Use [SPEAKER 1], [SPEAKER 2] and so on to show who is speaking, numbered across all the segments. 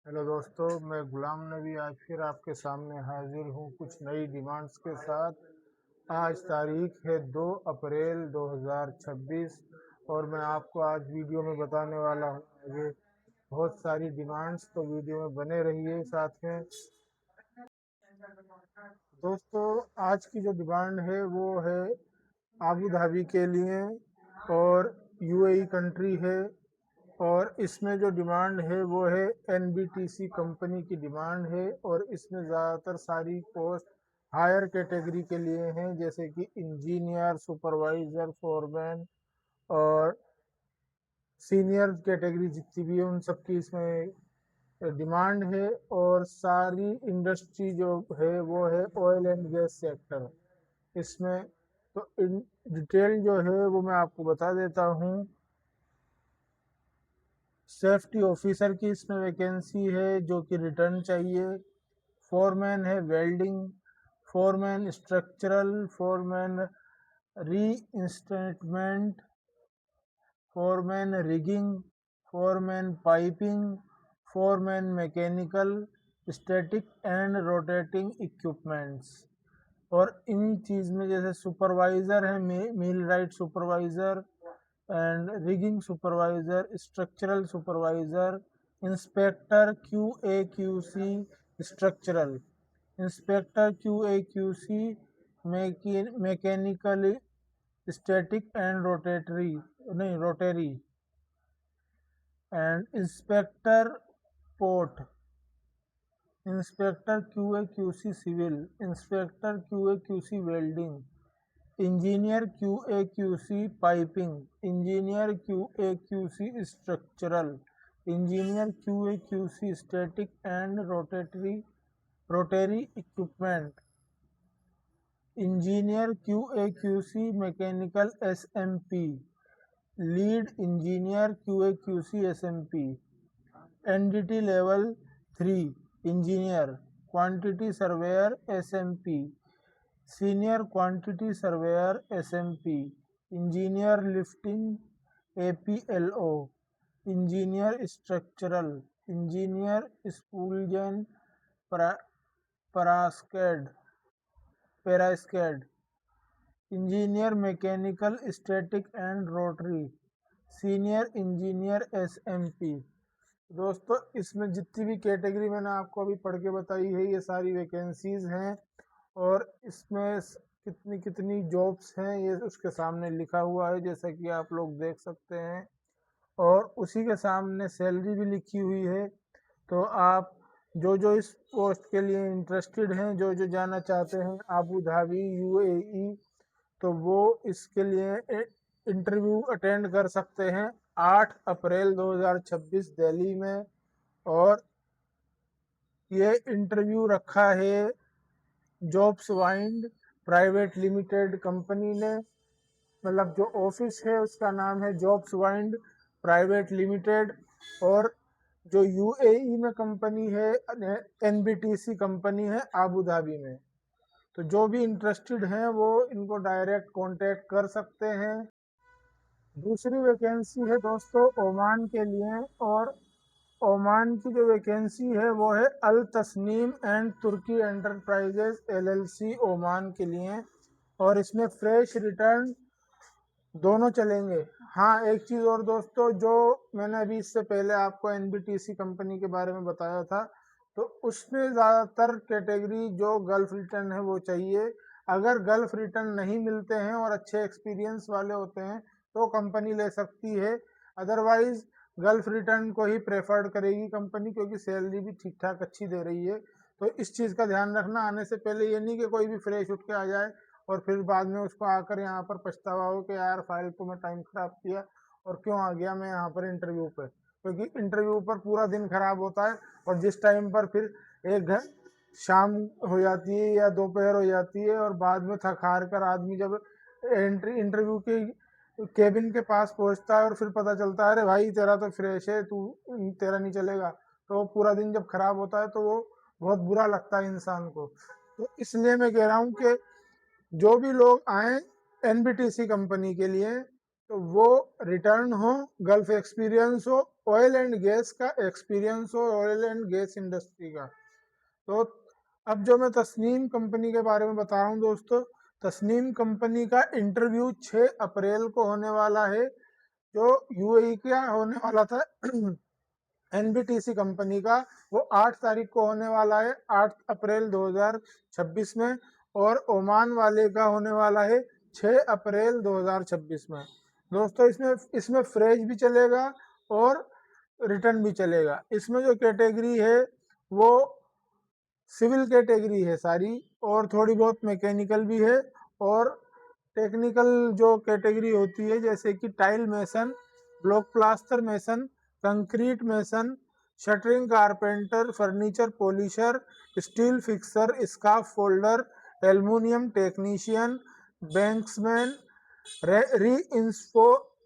[SPEAKER 1] Hello दोस्तों, मैं गुलाम नबी आज फिर आपके सामने हाजिर हूँ कुछ नई डिमांड्स के साथ। आज तारीख है 2 अप्रैल 2026 और मैं आपको आज वीडियो में बताने वाला हूँ आगे बहुत सारी डिमांड्स। तो वीडियो में बने रहिए साथ में। दोस्तों, आज की जो डिमांड है वो है आबू धाबी के लिए और यूएई कंट्री है। और इसमें जो डिमांड है वो है एनबीटीसी कंपनी की डिमांड है और इसमें ज़्यादातर सारी पोस्ट हायर कैटेगरी के लिए हैं, जैसे कि इंजीनियर, सुपरवाइजर, फोरमैन और सीनियर कैटेगरी जितनी भी है उन सब की इसमें डिमांड है। और सारी इंडस्ट्री जो है वो है ऑयल एंड गैस सेक्टर इसमें। तो इन डिटेल जो है वो मैं आपको बता देता हूँ। सेफ्टी ऑफिसर की इसमें वैकेंसी है जो कि रिटर्न चाहिए। फोरमैन है welding, foreman structural, foreman reinstatement, foreman rigging, foreman piping, foreman mechanical, static and rotating equipments. और इन चीज़ में जैसे सुपरवाइज़र है, millwright supervisor and rigging supervisor, structural supervisor, inspector Q A Q C structural, inspector Q A Q C mechanical, static and rotatory नहीं rotary, and inspector port, inspector Q A Q C civil, inspector Q A Q C welding, engineer Q A Q C piping, engineer Q A Q C structural, engineer Q A Q C static and rotary equipment, engineer Q A Q C mechanical S M P, lead engineer Q A Q C S M P, NDT level 3 engineer, quantity surveyor S M P, senior quantity surveyor S M P, engineer lifting A P L O, engineer structural, engineer स्पूलजन परास्केड पेरास्केड, engineer mechanical static and rotary, senior engineer S M P. दोस्तों, इसमें जितनी भी category मैंने आपको अभी पढ़ के बताई है ये सारी वैकेंसीज हैं और इसमें कितनी कितनी जॉब्स हैं ये उसके सामने लिखा हुआ है, जैसा कि आप लोग देख सकते हैं। और उसी के सामने सैलरी भी लिखी हुई है। तो आप जो जो इस पोस्ट के लिए इंटरेस्टेड हैं, जो जो जाना चाहते हैं आबू धाबी यूएई, तो वो इसके लिए इंटरव्यू अटेंड कर सकते हैं 8 अप्रैल 2026 दिल्ली में। और ये इंटरव्यू रखा है jobs wind private limited company ने, मतलब जो ऑफिस है उसका नाम है जॉब्स वाइंड प्राइवेट लिमिटेड। और जो यूएई में कंपनी है एनबीटीसी कंपनी है आबू धाबी में। तो जो भी इंटरेस्टेड हैं वो इनको डायरेक्ट कांटेक्ट कर सकते हैं। दूसरी वैकेंसी है दोस्तों ओमान के लिए। और ओमान की जो वैकेंसी है वो है Al Tasneem and Turki enterprises LLC Oman के लिए। और इसमें फ्रेश रिटर्न दोनों चलेंगे। हाँ, एक चीज़ और दोस्तों, जो मैंने अभी इससे पहले आपको एनबीटीसी कंपनी के बारे में बताया था, तो उसमें ज़्यादातर कैटेगरी जो गल्फ रिटर्न है वो चाहिए। अगर गल्फ रिटर्न नहीं मिलते हैं और अच्छे एक्सपीरियंस वाले होते हैं तो कंपनी ले सकती है। अदरवाइज गल्फ रिटर्न को ही प्रेफर्ड करेगी कंपनी, क्योंकि सैलरी भी ठीक ठाक अच्छी दे रही है। तो इस चीज़ का ध्यान रखना आने से पहले, ये नहीं कि कोई भी फ्रेश उठ के आ जाए और फिर बाद में उसको आकर यहाँ पर पछतावा हो कि यार फाइल को मैं टाइम खराब किया और क्यों आ गया मैं यहाँ पर इंटरव्यू पे। क्योंकि इंटरव्यू पर पूरा दिन खराब होता है और जिस टाइम पर फिर एक शाम हो जाती है या दोपहर हो जाती है और बाद में थक हार कर आदमी जब इंटरव्यू के केबिन के पास पहुंचता है और फिर पता चलता है अरे भाई तेरा तो फ्रेश है, तू तेरा नहीं चलेगा, तो पूरा दिन जब खराब होता है तो वो बहुत बुरा लगता है इंसान को। तो इसलिए मैं कह रहा हूँ कि जो भी लोग आए एनबीटीसी कंपनी के लिए तो वो रिटर्न हो, गल्फ एक्सपीरियंस हो, ऑयल एंड गैस का एक्सपीरियंस हो, ऑयल एंड गैस इंडस्ट्री का। तो अब जो मैं तस्नीम कंपनी के बारे में बता रहा हूँ दोस्तों, तस्नीम कंपनी का इंटरव्यू 6 अप्रैल को होने वाला है। जो यूएई का होने वाला था एनबीटीसी कंपनी का, वो 8 तारीख को होने वाला है, 8 अप्रैल 2026 में। और ओमान वाले का होने वाला है 6 अप्रैल 2026 में। दोस्तों इसमें इसमें फ्रेश भी चलेगा और रिटर्न भी चलेगा। इसमें जो कैटेगरी है वो सिविल कैटेगरी है सारी, और थोड़ी बहुत मैकेनिकल भी है। और टेक्निकल जो कैटेगरी होती है जैसे कि tile mason, block plaster mason, concrete mason, shuttering carpenter, furniture polisher, steel fixer, scaffolder, aluminium technician, banksman, री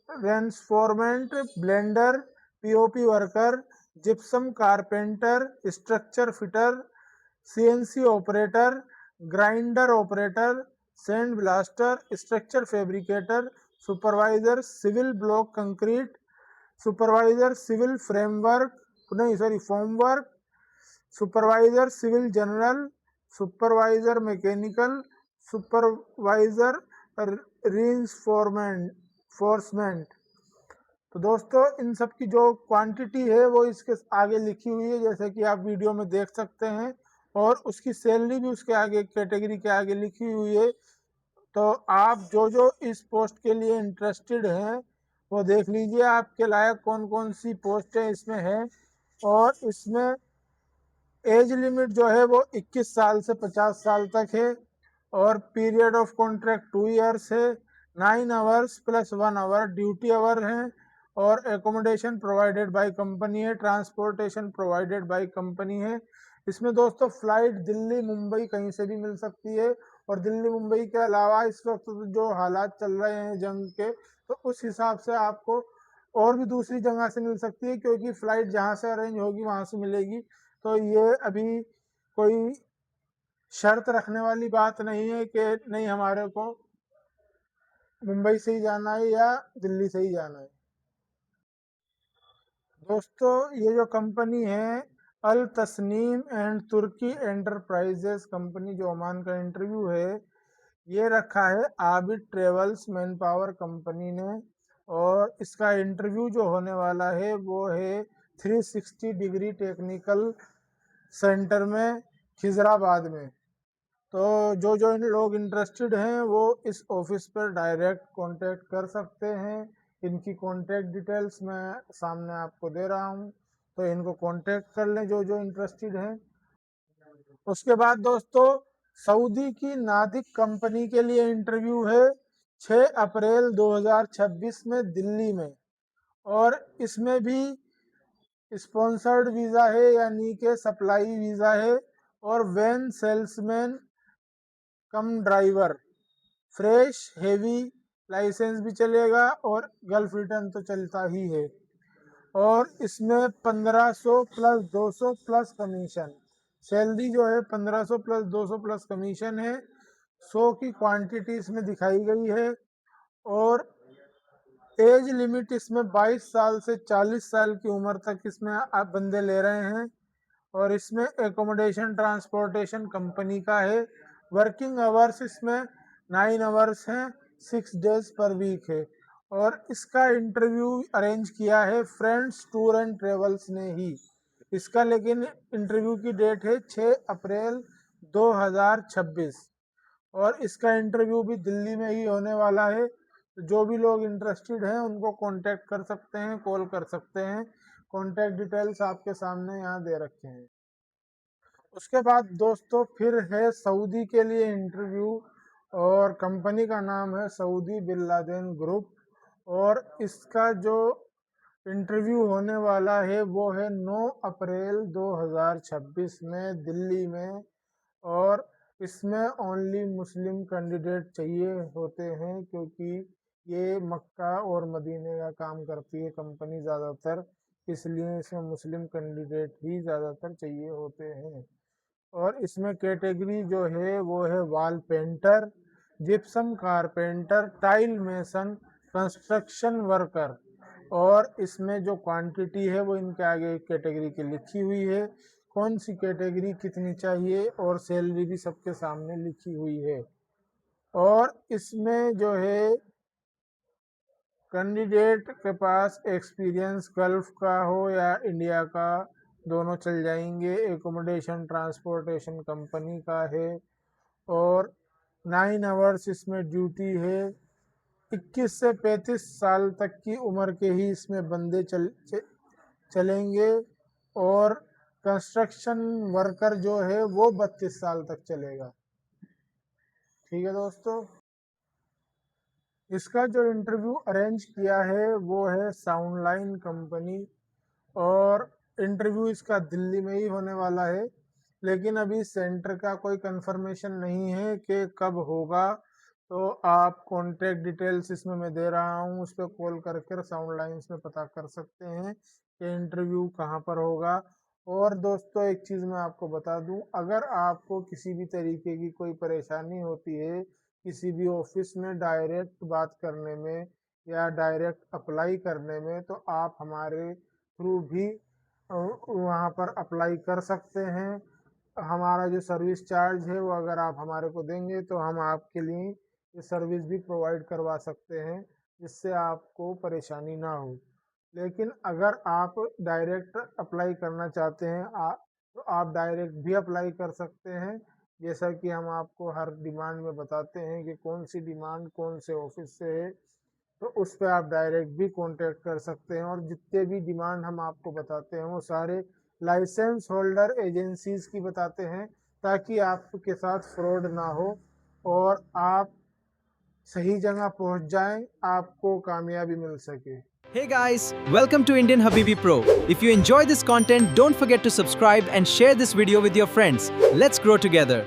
[SPEAKER 1] रेंसफोरमेंट, blender, POP worker, gypsum carpenter, structure fitter, CNC operator, grinder operator, sand blaster, structure fabricator, supervisor civil block concrete, supervisor civil framework, नहीं sorry formwork, supervisor civil general, supervisor mechanical, supervisor reinforcement. तो दोस्तों इन सब की जो quantity है वो इसके आगे लिखी हुई है, जैसे कि आप वीडियो में देख सकते हैं। और उसकी सैलरी भी उसके आगे कैटेगरी के आगे लिखी हुई है। तो आप जो जो इस पोस्ट के लिए इंटरेस्टेड हैं वो देख लीजिए आपके लायक कौन कौन सी पोस्टें इसमें हैं। और इसमें एज लिमिट जो है वो 21 साल से 50 साल तक है। और पीरियड ऑफ कॉन्ट्रैक्ट 2 इयर्स है। 9 hours plus 1 hour duty hour है। और एकोमोडेशन प्रोवाइडेड बाय कंपनी है, ट्रांसपोर्टेशन प्रोवाइडेड बाय कंपनी है। इसमें दोस्तों फ्लाइट दिल्ली मुंबई कहीं से भी मिल सकती है। और दिल्ली मुंबई के अलावा इस वक्त जो हालात चल रहे हैं जंग के, तो उस हिसाब से आपको और भी दूसरी जगह से मिल सकती है, क्योंकि फ्लाइट जहाँ से अरेंज होगी वहां से मिलेगी। तो ये अभी कोई शर्त रखने वाली बात नहीं है कि नहीं हमारे को मुंबई से ही जाना है या दिल्ली से ही जाना है। दोस्तों ये जो कंपनी है Al Tasneem and Turki enterprises company, जो ओमान का इंटरव्यू है ये रखा है Abid travels manpower company ने। और इसका इंटरव्यू जो होने वाला है वो है 360 डिग्री टेक्निकल सेंटर में, खिजराबाद में। तो जो जो इन लोग इंटरेस्टेड हैं वो इस ऑफिस पर डायरेक्ट कांटेक्ट कर सकते हैं। इनकी कांटेक्ट डिटेल्स मैं सामने आपको दे रहा हूँ, तो इनको कांटेक्ट कर लें जो जो इंटरेस्टेड हैं। उसके बाद दोस्तों सऊदी की नादिक कंपनी के लिए इंटरव्यू है 6 अप्रैल 2026 में दिल्ली में। और इसमें भी स्पॉन्सर्ड वीज़ा है, यानी कि सप्लाई वीज़ा है। और van salesman cum driver, fresh heavy licence भी चलेगा और गल्फ रिटर्न तो चलता ही है। और इसमें 1500 प्लस 200 प्लस कमीशन, सैलरी जो है 1500 प्लस 200 प्लस कमीशन है। 100 की क्वांटिटी इसमें दिखाई गई है। और एज लिमिट इसमें 22 साल से 40 साल की उम्र तक इसमें आप बंदे ले रहे हैं। और इसमें एकोमोडेशन ट्रांसपोर्टेशन कंपनी का है। वर्किंग आवर्स इसमें 9 आवर्स हैं, 6 डेज पर वीक है। और इसका इंटरव्यू अरेंज किया है फ्रेंड्स टूर एंड ट्रेवल्स ने ही। इसका लेकिन इंटरव्यू की डेट है 6 अप्रैल 2026। और इसका इंटरव्यू भी दिल्ली में ही होने वाला है। तो जो भी लोग इंटरेस्टेड हैं उनको कांटेक्ट कर सकते हैं, कॉल कर सकते हैं। कांटेक्ट डिटेल्स आपके सामने यहाँ दे रखे हैं। उसके बाद दोस्तों फिर है सऊदी के लिए इंटरव्यू, और कंपनी का नाम है सऊदी बिन लादेन ग्रुप। और इसका जो इंटरव्यू होने वाला है वो है 9 अप्रैल 2026 में दिल्ली में। और इसमें ओनली मुस्लिम कैंडिडेट चाहिए होते हैं, क्योंकि ये मक्का और मदीने का काम करती है कंपनी ज़्यादातर, इसलिए इसमें मुस्लिम कैंडिडेट ही ज़्यादातर चाहिए होते हैं। और इसमें कैटेगरी जो है वो है wall painter, gypsum carpenter, tile mason, construction worker. और इसमें जो क्वांटिटी है वो इनके आगे एक कैटेगरी की लिखी हुई है, कौन सी कैटेगरी कितनी चाहिए, और सैलरी भी सबके सामने लिखी हुई है। और इसमें जो है कैंडिडेट के पास एक्सपीरियंस गल्फ का हो या इंडिया का, दोनों चल जाएंगे। एकोमोडेशन ट्रांसपोर्टेशन कंपनी का है। और 9 आवर्स इसमें ड्यूटी है। 21 से 35 साल तक की उम्र के ही इसमें बंदे चलेंगे। और कंस्ट्रक्शन वर्कर जो है वो 32 साल तक चलेगा। ठीक है दोस्तों, इसका जो इंटरव्यू अरेंज किया है वो है साउंडलाइन कंपनी। और इंटरव्यू इसका दिल्ली में ही होने वाला है, लेकिन अभी सेंटर का कोई कंफर्मेशन नहीं है कि कब होगा। तो आप कॉन्टेक्ट डिटेल्स इसमें मैं दे रहा हूँ, उस पर कॉल करके साउंड लाइन्स में पता कर सकते हैं कि इंटरव्यू कहाँ पर होगा। और दोस्तों एक चीज़ मैं आपको बता दूं, अगर आपको किसी भी तरीके की कोई परेशानी होती है किसी भी ऑफिस में डायरेक्ट बात करने में या डायरेक्ट अप्लाई करने में, तो आप हमारे थ्रू भी वहाँ पर अप्लाई कर सकते हैं। हमारा जो सर्विस चार्ज है वो अगर आप हमारे को देंगे तो हम आपके लिए ये सर्विस भी प्रोवाइड करवा सकते हैं, जिससे आपको परेशानी ना हो। लेकिन अगर आप डायरेक्ट अप्लाई करना चाहते हैं तो आप डायरेक्ट भी अप्लाई कर सकते हैं, जैसा कि हम आपको हर डिमांड में बताते हैं कि कौन सी डिमांड कौन से ऑफिस से है, तो उस पर आप डायरेक्ट भी कांटेक्ट कर सकते हैं। और जितने भी डिमांड हम आपको बताते हैं वो सारे लाइसेंस होल्डर एजेंसीज की बताते हैं, ताकि आपके साथ फ्रॉड ना हो और आप सही जगह पहुंच जाएं, आपको कामयाबी मिल सके।
[SPEAKER 2] Hey guys, welcome to Indian Habibi Pro. If you enjoy this content, don't forget to subscribe and share this video with your friends. Let's grow together.